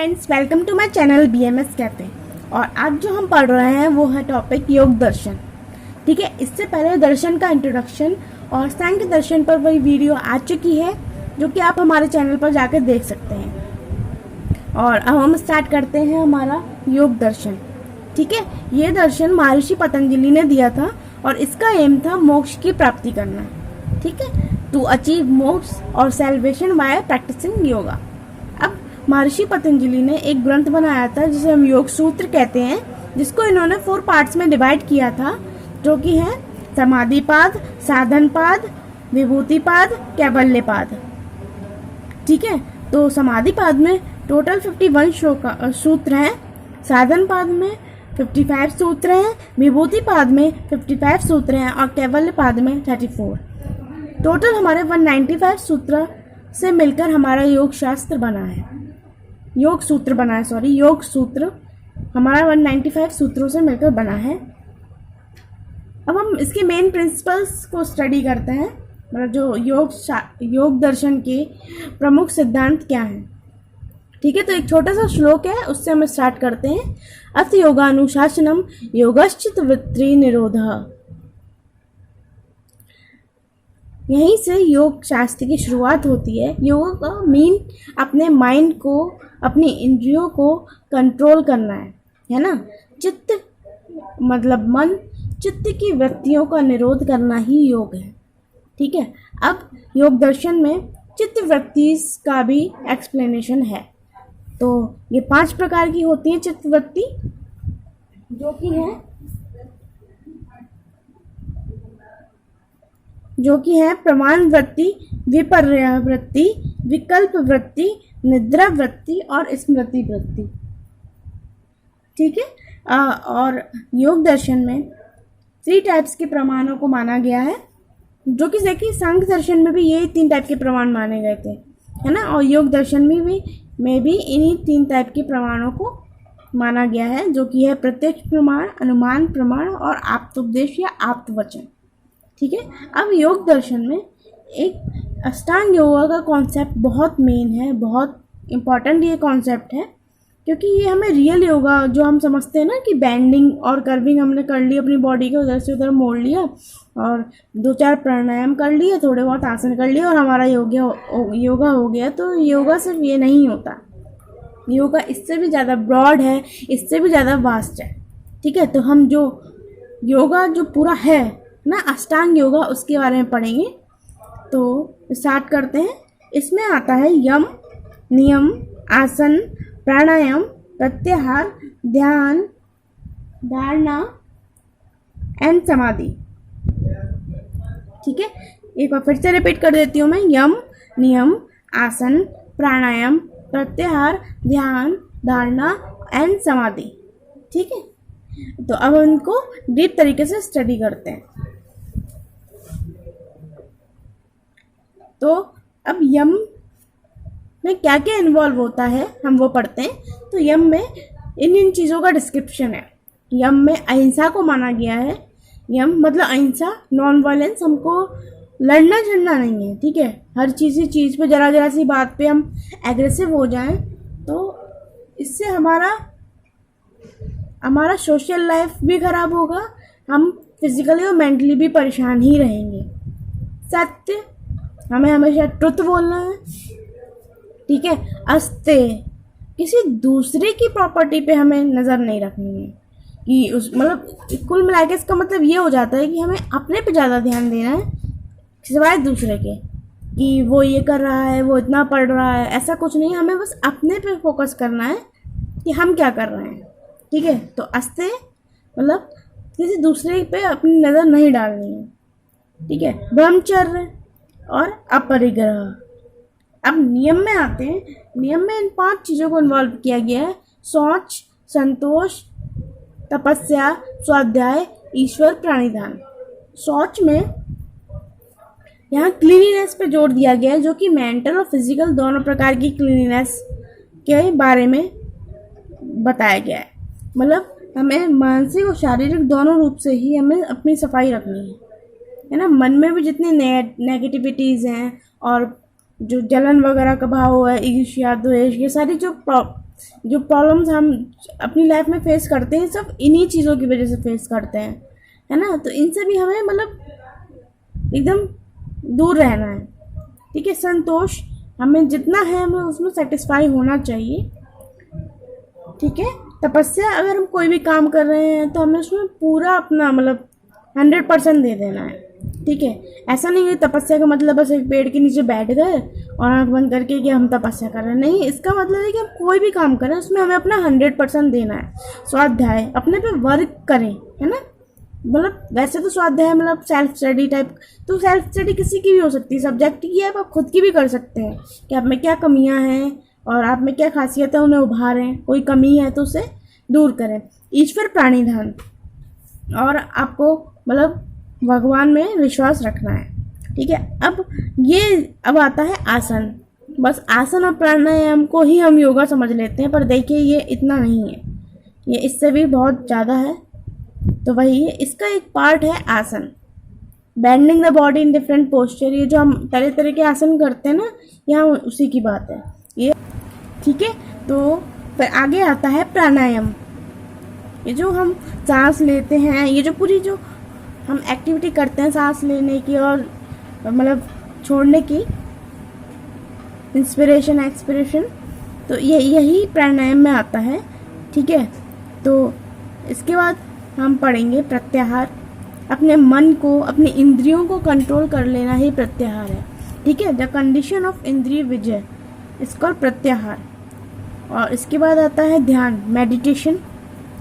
Friends, welcome to my channel BMS cafe. और आज जो हम पढ़ रहे हैं वो है टॉपिक योग दर्शन। ठीक है, इससे पहले दर्शन का इंट्रोडक्शन और सांख्य दर्शन पर वही वीडियो आ चुकी है जो कि आप हमारे चैनल पर जाकर देख सकते हैं। और अब हम स्टार्ट करते हैं हमारा योग दर्शन। ठीक है, ये दर्शन महर्षि पतंजलि ने दिया था और इसका एम था मोक्ष की प्राप्ति करना। ठीक है, टू अचीव मोक्ष और सेल्वेशन बाय प्रैक्टिसिंग योगा। अब महर्षि पतंजलि ने एक ग्रंथ बनाया था जिसे हम योग सूत्र कहते हैं, जिसको इन्होंने 4 पार्ट्स में डिवाइड किया था, जो कि है समाधिपाद, साधनपाद, विभूतिपाद, कैवल्यपाद। ठीक है, तो समाधिपाद में टोटल 51 सूत्र हैं, साधनपाद में 55 सूत्र हैं, विभूतिपाद में 55 सूत्र हैं और कैवल्यपाद में 34। टोटल हमारे 195 सूत्र से मिलकर हमारा योग शास्त्र बना है, योग सूत्र हमारा 195 सूत्रों से मिलकर बना है। अब हम इसके मेन प्रिंसिपल्स को स्टडी करते हैं, मतलब जो योग दर्शन के प्रमुख सिद्धांत क्या हैं। ठीक है, तो एक छोटा सा श्लोक है, उससे हम स्टार्ट करते हैं। अथ योगानुशासनम योगश्चित वृत्ति निरोधः। यहीं से योग शास्त्र की शुरुआत होती है। योग का मीन अपने माइंड को, अपनी इंद्रियों को कंट्रोल करना है ना। चित्त मतलब मन, चित्त की वृत्तियों का निरोध करना ही योग है। ठीक है, अब योग दर्शन में चित्त वृत्ति का भी एक्सप्लेनेशन है। तो ये 5 प्रकार की होती है चित्त वृत्ति, जो कि है प्रमाण वृत्ति, विपर्य वृत्ति, विकल्प वृत्ति, निद्रा वृत्ति और स्मृति वृत्ति। ठीक है, और योग दर्शन में 3 टाइप्स के प्रमाणों को माना गया है, जो कि देखिए सांख्य दर्शन में भी यही 3 टाइप के प्रमाण माने गए थे, है ना। और योग दर्शन में भी इन्हीं 3 टाइप के प्रमाणों को माना गया है, जो कि है प्रत्यक्ष प्रमाण, अनुमान प्रमाण और आप्तोपदेश या आप्तवचन। ठीक है, अब योग दर्शन में एक अष्टांग योगा का कॉन्सेप्ट बहुत मेन है, बहुत इम्पॉर्टेंट ये कॉन्सेप्ट है, क्योंकि ये हमें रियल योगा जो हम समझते हैं ना कि बैंडिंग और कर्विंग हमने कर ली, अपनी बॉडी को उधर से उधर मोड़ लिया और 2-4 प्राणायाम कर लिए, थोड़े बहुत आसन कर लिए और हमारा योगा हो गया। तो योगा सिर्फ ये नहीं होता, योगा इससे भी ज़्यादा ब्रॉड है, इससे भी ज़्यादा वास्ट है। ठीक है, तो हम जो योगा जो पूरा है ना अष्टांग योगा, उसके बारे में पढ़ेंगे। तो स्टार्ट करते हैं। इसमें आता है यम, नियम, आसन, प्राणायाम, प्रत्याहार, ध्यान, धारणा एंड समाधि। ठीक है, एक बार फिर से रिपीट कर देती हूँ मैं। यम, नियम, आसन, प्राणायाम, प्रत्याहार, ध्यान, धारणा एंड समाधि। ठीक है, तो अब उनको डीप तरीके से स्टडी करते हैं। तो अब यम में क्या क्या इन्वॉल्व होता है हम वो पढ़ते हैं। तो यम में इन चीज़ों का डिस्क्रिप्शन है। यम में अहिंसा को माना गया है। यम मतलब अहिंसा, नॉन वायलेंस, हमको लड़ना झड़ना नहीं है। ठीक है, हर चीज़ पे जरा सी बात पे हम एग्रेसिव हो जाएं तो इससे हमारा सोशल लाइफ भी खराब होगा, हम फिजिकली और मेंटली भी परेशान ही रहेंगे। सत्य, हमें हमेशा ट्रुथ बोलना है। ठीक है, अस्तेय, किसी दूसरे की प्रॉपर्टी पे हमें नज़र नहीं रखनी है कि उस मतलब कुल मिला के इसका मतलब ये हो जाता है कि हमें अपने पे ज़्यादा ध्यान देना है सिवाय दूसरे के, कि वो ये कर रहा है, वो इतना पढ़ रहा है, ऐसा कुछ नहीं। हमें बस अपने पे फोकस करना है कि हम क्या कर रहे हैं। ठीक है, तो अस्तेय मतलब किसी दूसरे पे अपनी नज़र नहीं डालनी है। ठीक है, ब्रह्मचर्य और अपरिग्रह। अब नियम में आते हैं। नियम में इन 5 चीज़ों को इन्वॉल्व किया गया है: शौच, संतोष, तपस्या, स्वाध्याय, ईश्वर प्राणिधान। शौच में यहाँ क्लीनिनेस पे जोर दिया गया है, जो कि मेंटल और फिजिकल दोनों प्रकार की क्लीनिनेस के बारे में बताया गया है। मतलब हमें मानसिक और शारीरिक दोनों रूप से ही हमें अपनी सफाई रखनी है ना। मन में भी जितनी नेगेटिविटीज़ हैं और जो जलन वगैरह का भाव है, ईर्ष्या, द्वेष, ये सारी जो जो प्रॉब्लम्स हम अपनी लाइफ में फेस करते हैं सब इन्हीं चीज़ों की वजह से फेस करते हैं, है ना। तो इनसे भी हमें मतलब एकदम दूर रहना है, ठीक है। संतोष हमें जितना है हमें उसमें सेटिस्फाई होना चाहिए, ठीक है। तपस्या, अगर हम कोई भी काम कर रहे हैं तो हमें उसमें पूरा अपना मतलब 100% दे देना है, ठीक है। ऐसा नहीं है तपस्या का मतलब बस एक पेड़ के नीचे बैठ गए और आंख बंद करके कि हम तपस्या कर रहे हैं, नहीं। इसका मतलब है कि हम कोई भी काम करें उसमें हमें अपना 100% देना है। स्वाध्याय, अपने पे वर्क करें, है ना। मतलब वैसे तो स्वाध्याय मतलब सेल्फ स्टडी टाइप, तो सेल्फ स्टडी किसी की भी हो सकती है, सब्जेक्ट की है, आप खुद की भी कर सकते हैं कि आप में क्या कमियां हैं और आप में क्या खासियत है, उन्हें उभारें। कोई कमी है तो उसे दूर करें। ईश्वर प्राणिधान, और आपको मतलब भगवान में विश्वास रखना है, ठीक है। अब आता है आसन। बस आसन और प्राणायाम को ही हम योगा समझ लेते हैं, पर देखिए ये इतना नहीं है, ये इससे भी बहुत ज़्यादा है। तो वही है, इसका एक पार्ट है आसन, bending the body in different posture. ये जो हम तरह तरह के आसन करते हैं ना, यहाँ उसी की बात है ये, ठीक है। तो फिर आगे आता है प्राणायाम। ये जो हम सांस लेते हैं, ये जो पूरी जो हम एक्टिविटी करते हैं सांस लेने की और मतलब छोड़ने की, इंस्पिरेशन एक्सपिरेशन, तो ये यही प्राणायाम में आता है, ठीक है। तो इसके बाद हम पढ़ेंगे प्रत्याहार। अपने मन को, अपने इंद्रियों को कंट्रोल कर लेना ही प्रत्याहार है, ठीक है। द कंडीशन ऑफ इंद्रिय विजय, इसका प्रत्याहार। और इसके बाद आता है ध्यान, मेडिटेशन,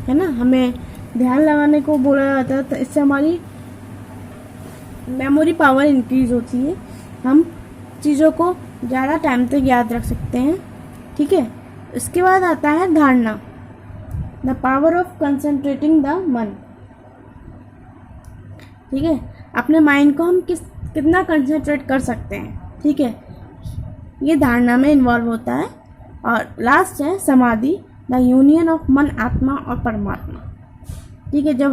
है ना। हमें ध्यान लगाने को बोला जाता है, तो इससे हमारी मेमोरी पावर इंक्रीज होती है, हम चीज़ों को ज़्यादा टाइम तक याद रख सकते हैं, ठीक है। इसके बाद आता है धारणा, the power of concentrating the मन, ठीक है। अपने माइंड को हम कितना कंसंट्रेट कर सकते हैं, ठीक है, ये धारणा में इन्वॉल्व होता है। और लास्ट है समाधि, द यूनियन ऑफ मन, आत्मा और परमात्मा, ठीक है। जब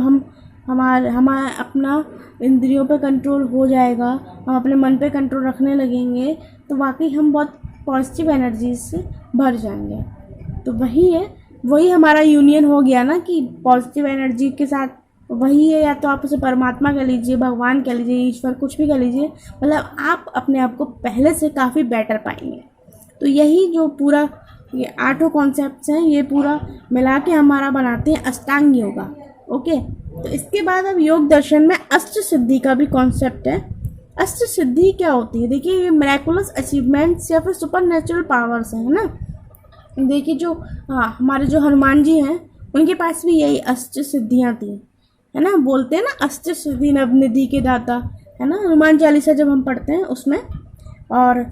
हमारा अपना इंद्रियों पे कंट्रोल हो जाएगा, हम अपने मन पे कंट्रोल रखने लगेंगे, तो वाकई हम बहुत पॉजिटिव एनर्जी से भर जाएंगे। तो वही हमारा यूनियन हो गया ना, कि पॉजिटिव एनर्जी के साथ वही है, या तो आप उसे परमात्मा कह लीजिए, भगवान कह लीजिए, ईश्वर, कुछ भी कह लीजिए, मतलब आप अपने आप को पहले से काफ़ी बेटर पाएंगे। तो यही जो पूरा ये 8 कॉन्सेप्ट्स हैं, ये पूरा मिला के हमारा बनाते हैं अष्टांग योगा, ओके। तो इसके बाद अब योग दर्शन में अष्ट सिद्धि का भी कॉन्सेप्ट है। अष्ट सिद्धि क्या होती है? देखिए, ये मिरेकुलस अचीवमेंट्स या फिर सुपर नेचुरल पावर्स हैं, है ना। देखिए हमारे जो हनुमान जी हैं, उनके पास भी यही अष्ट सिद्धियाँ थी, है ना। बोलते हैं ना, अष्ट सिद्धि नव निधि के दाता, है ना, हनुमान चालीसा जब हम पढ़ते हैं उसमें। और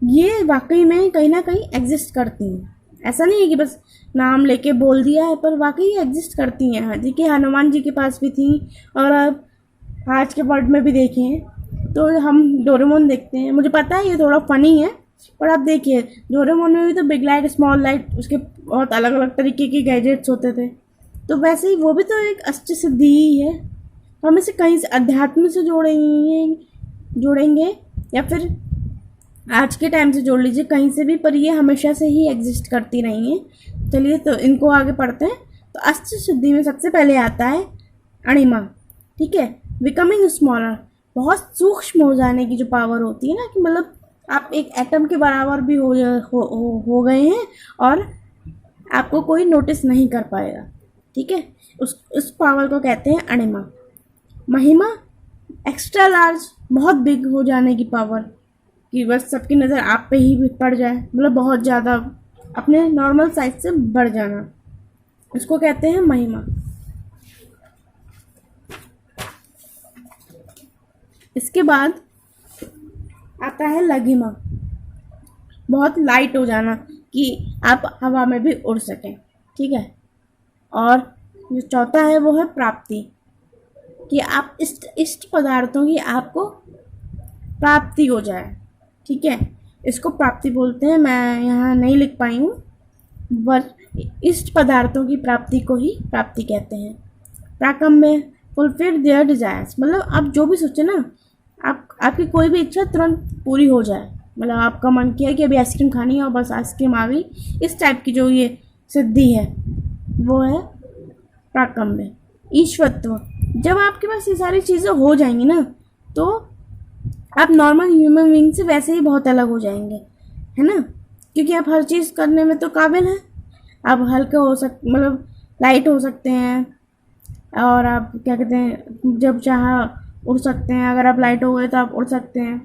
ये वाकई में कहीं ना कहीं एग्जिस्ट करती हैं, ऐसा नहीं है कि बस नाम लेके बोल दिया है, पर वाकई एग्जिस्ट करती हैं। देखिए हनुमान जी के पास भी थी, और अब आज के वर्ल्ड में भी देखें तो हम डोरेमोन देखते हैं। मुझे पता है ये थोड़ा फनी है, पर आप देखिए डोरेमोन में भी तो बिग लाइट, स्मॉल लाइट, उसके बहुत अलग अलग तरीके के गैजेट्स होते थे। तो वैसे ही वो भी तो एक अष्ट सिद्धि ही है। हम इसे कहीं से अध्यात्म से जोड़ेंगे या फिर आज के टाइम से जोड़ लीजिए, कहीं से भी, पर ये हमेशा से ही एग्जिस्ट करती रही हैं। चलिए तो इनको आगे पढ़ते हैं। तो अष्ट सिद्धि में सबसे पहले आता है अणिमा, ठीक है, बिकमिंग स्मॉलर, बहुत सूक्ष्म हो जाने की जो पावर होती है ना, कि मतलब आप एक एटम के बराबर भी हो गए हैं और आपको कोई नोटिस नहीं कर पाएगा, ठीक है। उस पावर को कहते हैं अणिमा। महिमा, एक्स्ट्रा लार्ज, बहुत बिग हो जाने की पावर, कि बस सबकी नज़र आप पे ही पड़ जाए, मतलब बहुत ज़्यादा अपने नॉर्मल साइज से बढ़ जाना, उसको कहते हैं महिमा। इसके बाद आता है लघिमा, बहुत लाइट हो जाना, कि आप हवा में भी उड़ सकें, ठीक है। और जो चौथा है वो है प्राप्ति, कि आप इष्ट पदार्थों की आपको प्राप्ति हो जाए, ठीक है, इसको प्राप्ति बोलते हैं। मैं यहाँ नहीं लिख पाई हूँ, बट इष्ट पदार्थों की प्राप्ति को ही प्राप्ति कहते हैं। प्राकम्य, फुलफिल देयर डिजायर्स, मतलब आप जो भी सोचे ना, आपकी कोई भी इच्छा तुरंत पूरी हो जाए, मतलब आपका मन किया कि अभी आइसक्रीम खानी है और बस आइसक्रीम आ गई, इस टाइप की जो ये सिद्धि है वो है प्राकम्य। ईश्वरत्व, जब आपके पास ये सारी चीज़ें हो जाएंगी ना तो आप नॉर्मल ह्यूमन बीइंग से वैसे ही बहुत अलग हो जाएंगे, है ना, क्योंकि आप हर चीज़ करने में तो काबिल हैं। आप हल्के हो मतलब लाइट हो सकते हैं, और आप क्या कहते हैं जब चाहा उड़ सकते हैं। अगर आप लाइट हो गए तो आप उड़ सकते हैं,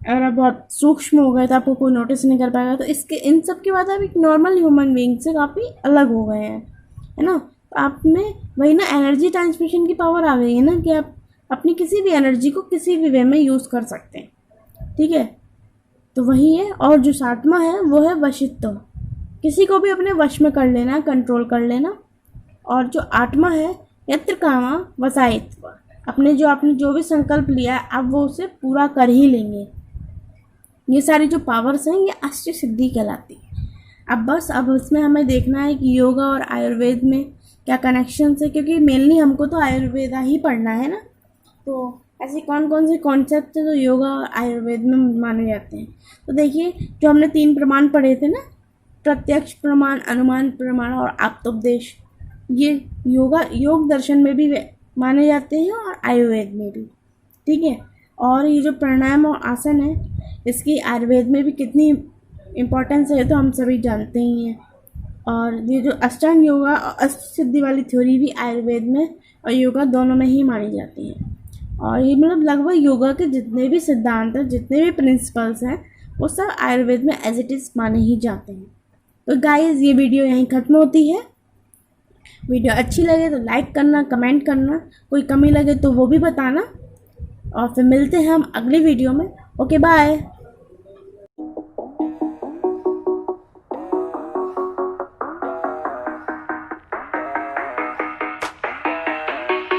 अगर आप बहुत सूक्ष्म हो गए तो आपको कोई नोटिस नहीं कर पाएगा। तो इसके इन सब के बाद आप एक नॉर्मल ह्यूमन बीइंग से काफ़ी अलग हो गए हैं, है ना। तो आप में वही ना एनर्जी ट्रांसमिशन की पावर आ गई है ना, कि आप अपनी किसी भी एनर्जी को किसी भी वे में यूज़ कर सकते हैं, ठीक है। तो वही है। और जो सातवां है वो है वशित्व, किसी को भी अपने वश में कर लेना, कंट्रोल कर लेना। और जो आठवां है यत्रकामा वसायित्व, आपने जो भी संकल्प लिया है आप वो उसे पूरा कर ही लेंगे। ये सारी जो पावर्स हैं ये अष्ट सिद्धि कहलाती है। अब इसमें हमें देखना है कि योगा और आयुर्वेद में क्या कनेक्शन है, क्योंकि मेनली हमको तो आयुर्वेदा ही पढ़ना है ना। तो ऐसे कौन कौन से कॉन्सेप्ट है जो योगा और आयुर्वेद में माने जाते हैं। तो देखिए, जो हमने 3 प्रमाण पढ़े थे ना, प्रत्यक्ष प्रमाण, अनुमान प्रमाण और आप्तोपदेश, ये योग दर्शन में भी माने जाते हैं और आयुर्वेद में भी, ठीक है। और ये जो प्राणायाम और आसन है इसकी आयुर्वेद में भी कितनी इम्पोर्टेंस है तो हम सभी जानते ही हैं। और ये जो अष्टांग योगा और अष्ट सिद्धि वाली थ्योरी भी आयुर्वेद में और योगा दोनों में ही मानी जाती है। और ये मतलब लगभग योगा के जितने भी सिद्धांत हैं, जितने भी प्रिंसिपल्स हैं, वो सब आयुर्वेद में एज इट इज़ माने ही जाते हैं। तो गाइस, ये वीडियो यहीं ख़त्म होती है। वीडियो अच्छी लगे तो लाइक करना, कमेंट करना, कोई कमी लगे तो वो भी बताना, और फिर मिलते हैं हम अगली वीडियो में। Okay, bye.